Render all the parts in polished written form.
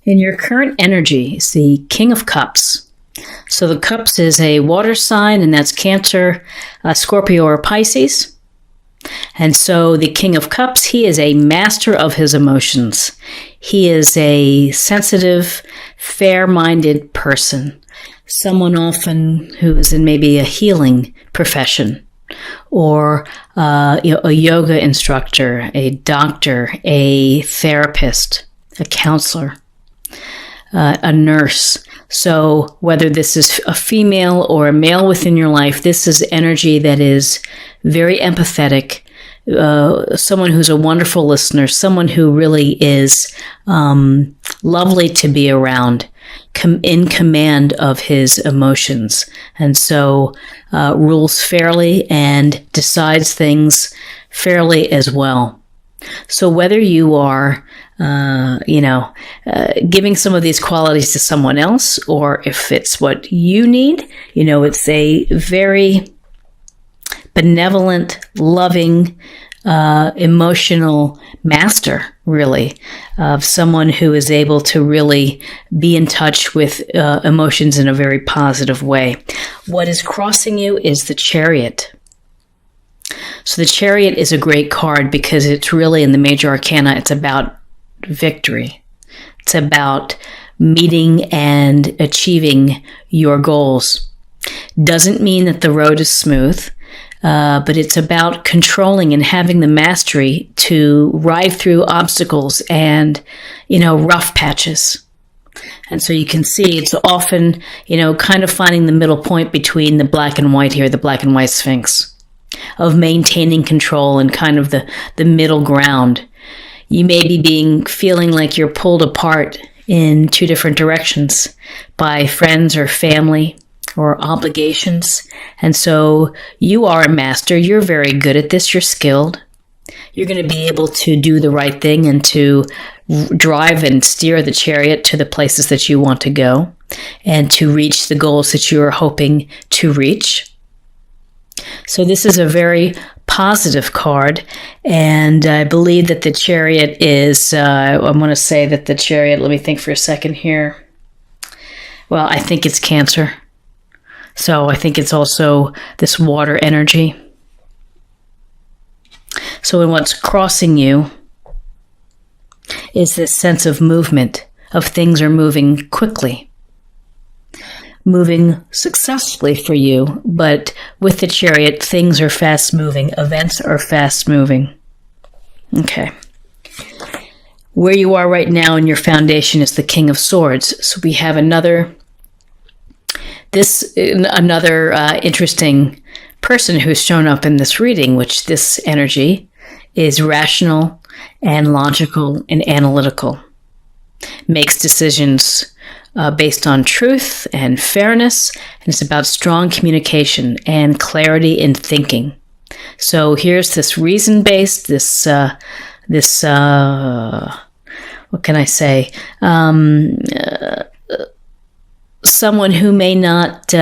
In your current energy is the King of Cups. So the Cups is a water sign, and that's Cancer, Scorpio, or Pisces. And so the King of Cups, he is a master of his emotions. He is a sensitive, fair-minded person. Someone often who is in maybe a healing profession, or a yoga instructor, a doctor, a therapist, a counselor, a nurse. So whether this is a female or a male within your life, this is energy that is very empathetic, someone who's a wonderful listener, someone who really is lovely to be around, in command of his emotions, and so rules fairly and decides things fairly as well. So whether you are giving some of these qualities to someone else, or if it's what you need, it's a very benevolent, loving, emotional master, really, of someone who is able to really be in touch with emotions in a very positive way. What is crossing you is the Chariot. So the Chariot is a great card because it's really, in the major arcana, it's about victory. It's about meeting and achieving your goals. Doesn't mean that the road is smooth, but it's about controlling and having the mastery to ride through obstacles and, rough patches. And so you can see it's often, kind of finding the middle point between the black and white here, the black and white sphinx, of maintaining control and kind of the middle ground. You may be feeling like you're pulled apart in two different directions by friends or family or obligations. And so you are a master. You're very good at this. You're skilled. You're going to be able to do the right thing and to drive and steer the chariot to the places that you want to go and to reach the goals that you are hoping to reach. So this is a very positive card, and I believe that the chariot is, I'm going to say that the chariot, let me think for a second here. Well, I think it's Cancer. So I think it's also this water energy. So in what's crossing you is this sense of movement, of things are moving quickly, moving successfully for you, but with the chariot, things are fast moving, events are fast moving. Okay. Where you are right now in your foundation is the King of Swords. So we have another interesting person who's shown up in this reading, which this energy is rational and logical and analytical, makes decisions based on truth and fairness, and it's about strong communication and clarity in thinking. So here's this reason-based, what can I say? Someone who may not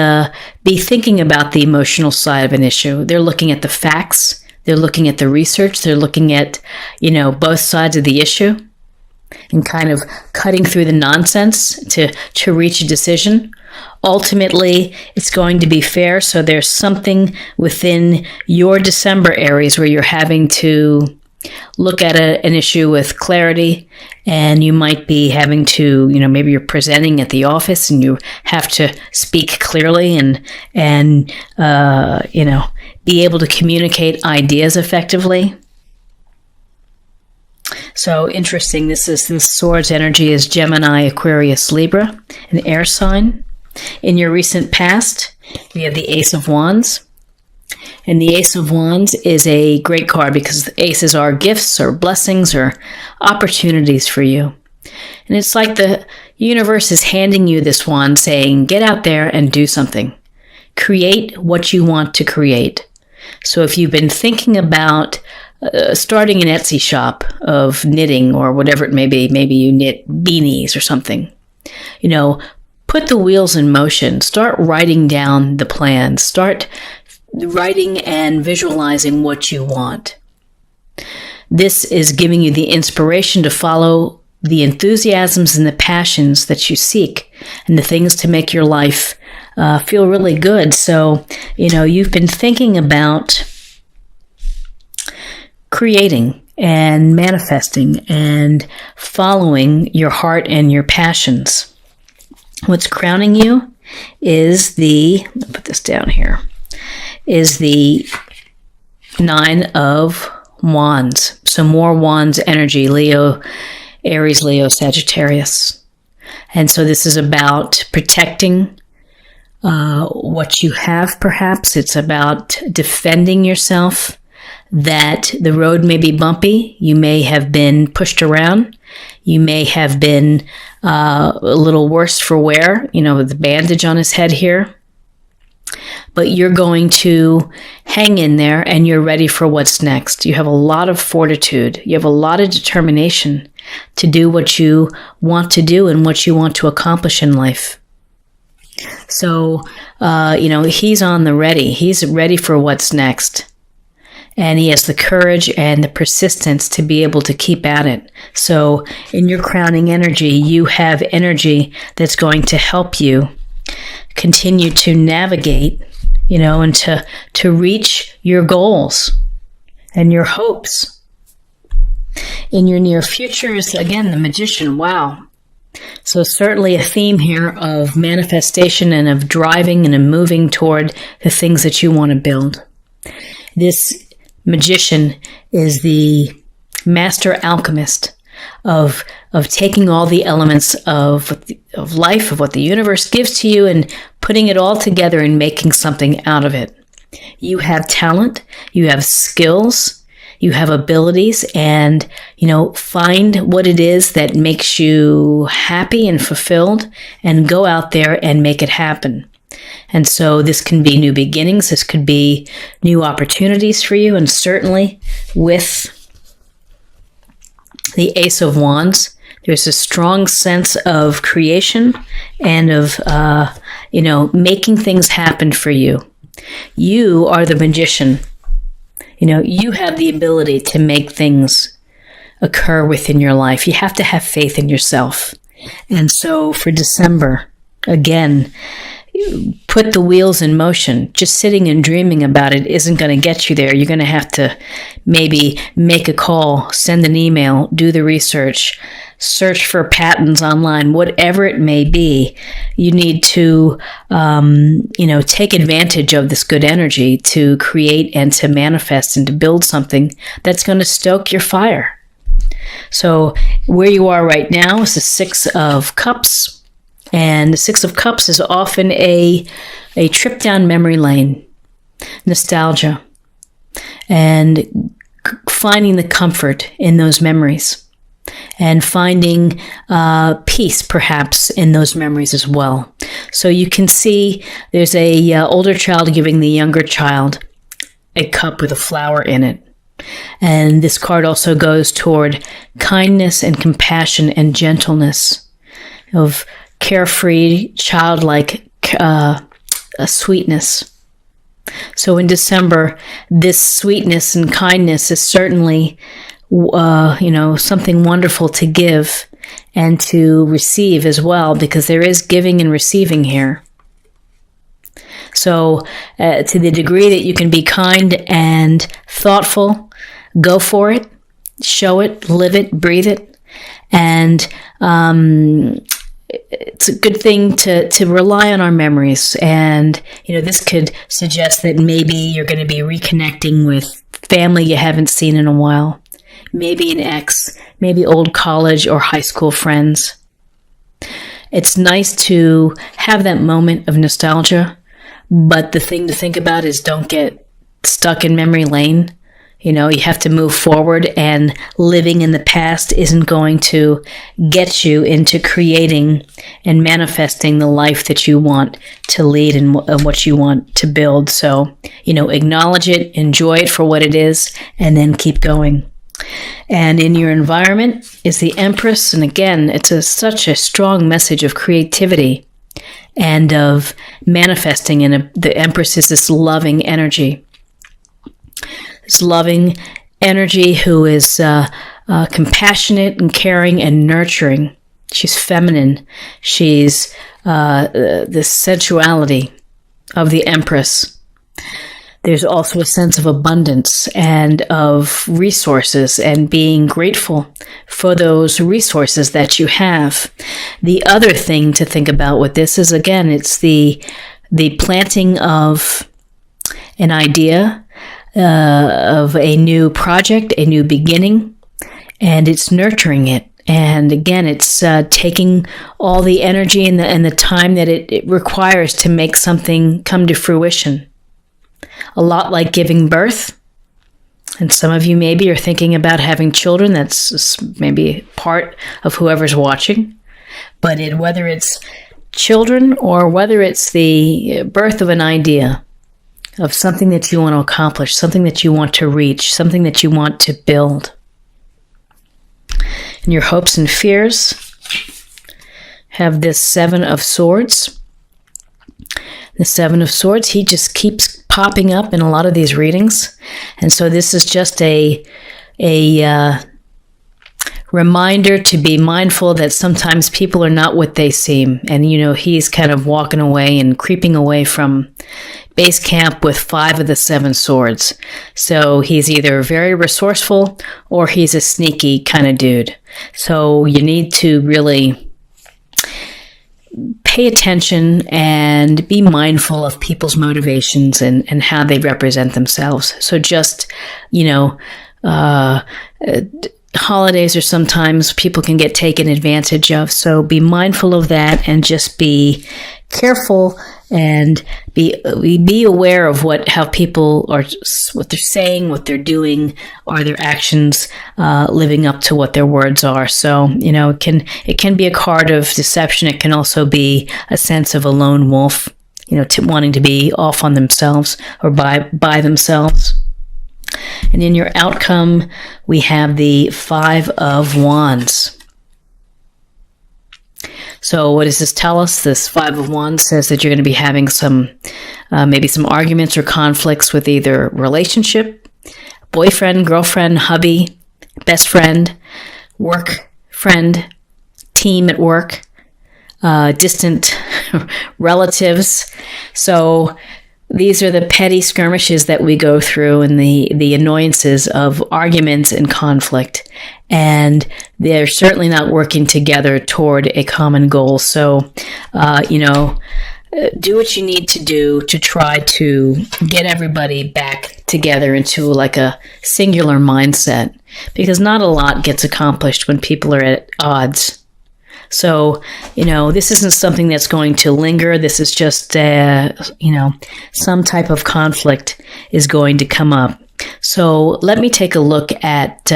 be thinking about the emotional side of an issue. They're looking at the facts. They're looking at the research. They're looking at, both sides of the issue and kind of cutting through the nonsense to reach a decision. Ultimately, it's going to be fair. So there's something within your December Aries where you're having to look at an issue with clarity, and you might be having to, maybe you're presenting at the office and you have to speak clearly and be able to communicate ideas effectively. So interesting. This sword's energy is Gemini, Aquarius, Libra, an air sign. In your recent past, we have the Ace of Wands. And the Ace of Wands is a great card because aces are gifts or blessings or opportunities for you. And it's like the universe is handing you this wand saying, get out there and do something. Create what you want to create. So if you've been thinking about starting an Etsy shop of knitting or whatever it may be, maybe you knit beanies or something, put the wheels in motion. Start writing down the plans. Start writing and visualizing what you want. This is giving you the inspiration to follow the enthusiasms and the passions that you seek and the things to make your life feel really good. So, you've been thinking about creating and manifesting and following your heart and your passions. What's crowning you is let me put this down here, is the 9 of Wands. So more Wands energy, Leo, Aries, Leo, Sagittarius. And so this is about protecting what you have, perhaps. It's about defending yourself, that the road may be bumpy. You may have been pushed around. You may have been a little worse for wear, with the bandage on his head here. But you're going to hang in there and you're ready for what's next. You have a lot of fortitude. You have a lot of determination to do what you want to do and what you want to accomplish in life. So, he's on the ready. He's ready for what's next. And he has the courage and the persistence to be able to keep at it. So in your crowning energy, you have energy that's going to help you continue to navigate, and to reach your goals and your hopes. In your near future is, again, the Magician. Wow. So certainly a theme here of manifestation and of driving and of moving toward the things that you want to build. This Magician is the master alchemist of taking all the elements of life, of what the universe gives to you, and putting it all together and making something out of it. You have talent, you have skills, you have abilities, and, find what it is that makes you happy and fulfilled, and go out there and make it happen. And so this can be new beginnings, this could be new opportunities for you, and certainly with the Ace of Wands, there's a strong sense of creation and of, making things happen for you. You are the Magician. You have the ability to make things occur within your life. You have to have faith in yourself. And so for December, again, put the wheels in motion. Just sitting and dreaming about it isn't going to get you there. You're going to have to maybe make a call, send an email, do the research, search for patents online, whatever it may be. You need to, take advantage of this good energy to create and to manifest and to build something that's going to stoke your fire. So where you are right now is the 6 of Cups. And the 6 of Cups is often a trip down memory lane, nostalgia, and finding the comfort in those memories, and finding peace, perhaps, in those memories as well. So you can see there's a older child giving the younger child a cup with a flower in it. And this card also goes toward kindness and compassion and gentleness, of carefree, childlike sweetness. So in December, this sweetness and kindness is certainly, something wonderful to give and to receive as well, because there is giving and receiving here. So to the degree that you can be kind and thoughtful, go for it, show it, live it, breathe it, and it's a good thing to rely on our memories. And, this could suggest that maybe you're going to be reconnecting with family you haven't seen in a while. Maybe an ex, maybe old college or high school friends. It's nice to have that moment of nostalgia, but the thing to think about is don't get stuck in memory lane. You have to move forward, and living in the past isn't going to get you into creating and manifesting the life that you want to lead and what you want to build. So, acknowledge it, enjoy it for what it is, and then keep going. And in your environment is the Empress. And again, it's such a strong message of creativity and of manifesting. And the Empress is this loving energy. This loving energy who is compassionate and caring and nurturing. She's feminine. She's the sensuality of the Empress. There's also a sense of abundance and of resources and being grateful for those resources that you have. The other thing to think about with this is, again, it's the planting of an idea, of a new project, a new beginning, and it's nurturing it. And again, it's taking all the energy and the time that it requires to make something come to fruition. A lot like giving birth. And some of you maybe are thinking about having children. That's maybe part of whoever's watching. But whether it's children or whether it's the birth of an idea, of something that you want to accomplish, something that you want to reach, something that you want to build. And your hopes and fears have this Seven of Swords. The Seven of Swords, he just keeps popping up in a lot of these readings. And so this is just a reminder to be mindful that sometimes people are not what they seem. And, he's kind of walking away and creeping away from base camp with 5 of the 7 swords. So he's either very resourceful or he's a sneaky kind of dude. So you need to really pay attention and be mindful of people's motivations and how they represent themselves. So just, holidays are sometimes people can get taken advantage of. So be mindful of that and just be careful and be aware of how people are, what they're saying, what they're doing, are their actions living up to what their words are. So, it can be a card of deception. It can also be a sense of a lone wolf, wanting to be off on themselves or by themselves. And in your outcome, we have the 5 of Wands. So what does this tell us? This 5 of Wands says that you're going to be having maybe some arguments or conflicts with either relationship, boyfriend, girlfriend, hubby, best friend, work friend, team at work, distant relatives. So these are the petty skirmishes that we go through and the annoyances of arguments and conflict. And they're certainly not working together toward a common goal. So, do what you need to do to try to get everybody back together into like a singular mindset. Because not a lot gets accomplished when people are at odds. So, this isn't something that's going to linger. This is just, some type of conflict is going to come up. So let me take a look at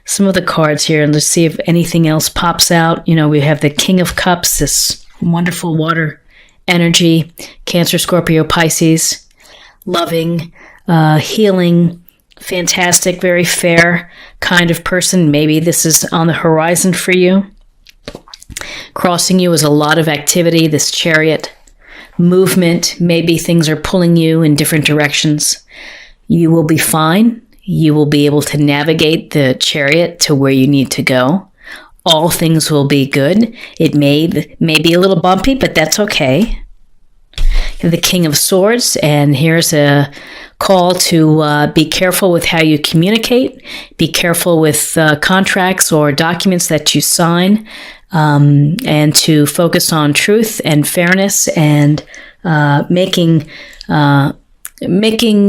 some of the cards here and let's see if anything else pops out. We have the King of Cups, this wonderful water energy, Cancer, Scorpio, Pisces, loving, healing, fantastic, very fair kind of person. Maybe this is on the horizon for you. Crossing you is a lot of activity, this Chariot, movement, maybe things are pulling you in different directions. You will be fine. You will be able to navigate the Chariot to where you need to go. All things will be good. It may be a little bumpy, but that's okay. The King of Swords, and here's a call to be careful with how you communicate. Be careful with contracts or documents that you sign, and to focus on truth and fairness and making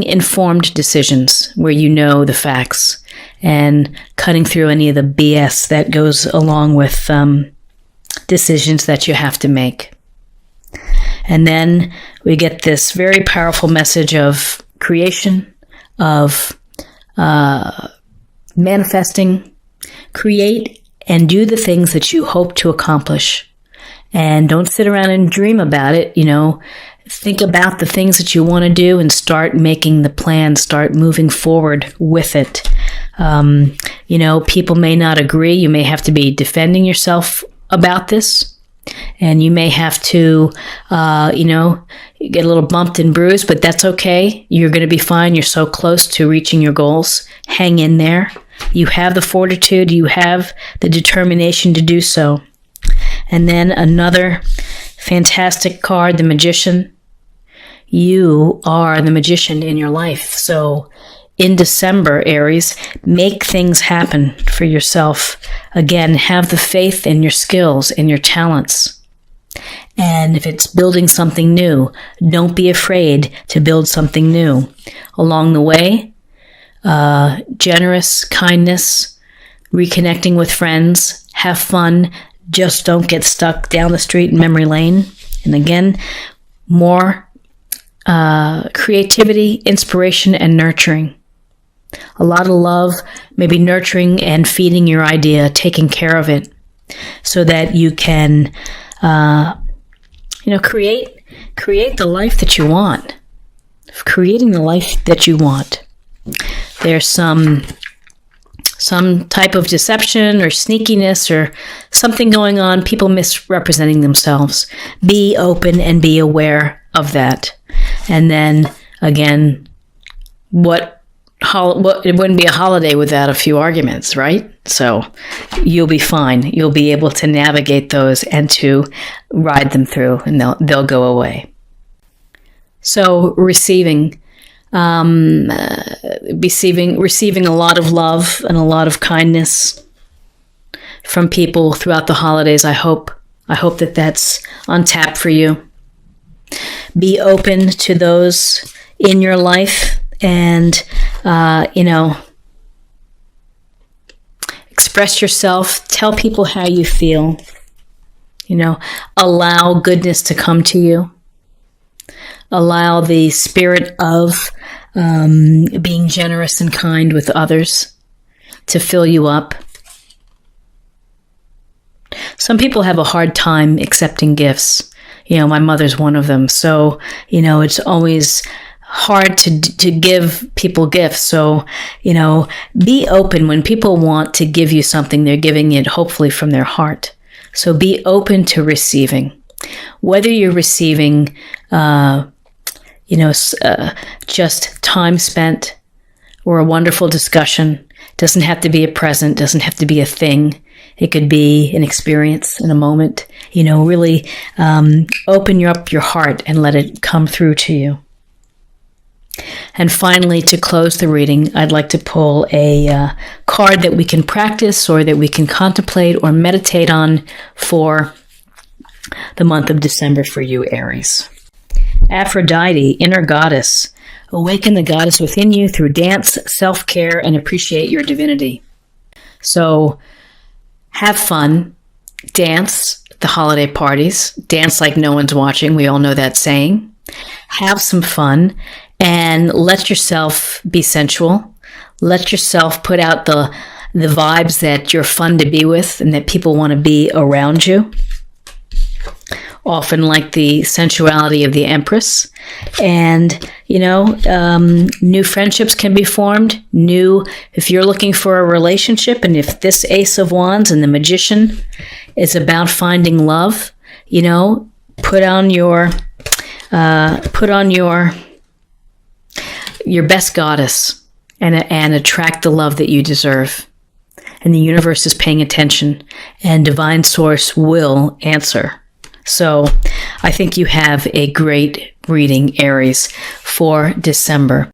informed decisions where you know the facts and cutting through any of the BS that goes along with decisions that you have to make. And then we get this very powerful message of creation, of manifesting. Create and do the things that you hope to accomplish. And don't sit around and dream about it, Think about the things that you want to do and start making the plan, start moving forward with it. People may not agree. You may have to be defending yourself about this. And you may have to, get a little bumped and bruised, but that's okay. You're going to be fine. You're so close to reaching your goals. Hang in there. You have the fortitude. You have the determination to do so. And then another fantastic card, the Magician. You are the magician in your life. So in December, Aries, make things happen for yourself. Again, have the faith in your skills and your talents. And if it's building something new, don't be afraid to build something new. Along the way, generous, kindness, reconnecting with friends, have fun. Just don't get stuck down the street in memory lane. And again, more creativity, inspiration, and nurturing. A lot of love, maybe nurturing and feeding your idea, taking care of it so that you can, create the life that you want. Creating the life that you want. There's some type of deception or sneakiness or something going on, people misrepresenting themselves. Be open and be aware of that. And then, again, it wouldn't be a holiday without a few arguments, right? So you'll be fine. You'll be able to navigate those and to ride them through, and they'll go away. So receiving a lot of love and a lot of kindness from people throughout the holidays. I hope that that's on tap for you. Be open to those in your life, and express yourself. Tell people how you feel. Allow goodness to come to you. Allow the spirit of being generous and kind with others to fill you up. Some people have a hard time accepting gifts. My mother's one of them. So, it's always hard to give people gifts. So, be open. When people want to give you something, they're giving it hopefully from their heart. So be open to receiving. Whether you're receiving, just time spent or a wonderful discussion, doesn't have to be a present, doesn't have to be a thing. It could be an experience in a moment. Really open up your heart and let it come through to you. And finally, to close the reading, I'd like to pull a card that we can practice or that we can contemplate or meditate on for the month of December for you, Aries. Aphrodite, inner goddess. Awaken the goddess within you through dance, self-care, and appreciate your divinity. So have fun, dance at the holiday parties, dance like no one's watching. We all know that saying. Have some fun and let yourself be sensual. Let yourself put out the vibes that you're fun to be with and that people want to be around you. Often like the sensuality of the Empress. And, new friendships can be formed. If you're looking for a relationship, and if this Ace of Wands and the Magician is about finding love, put on your best goddess and attract the love that you deserve. And the universe is paying attention, and divine source will answer. So I think you have a great reading, Aries, for December.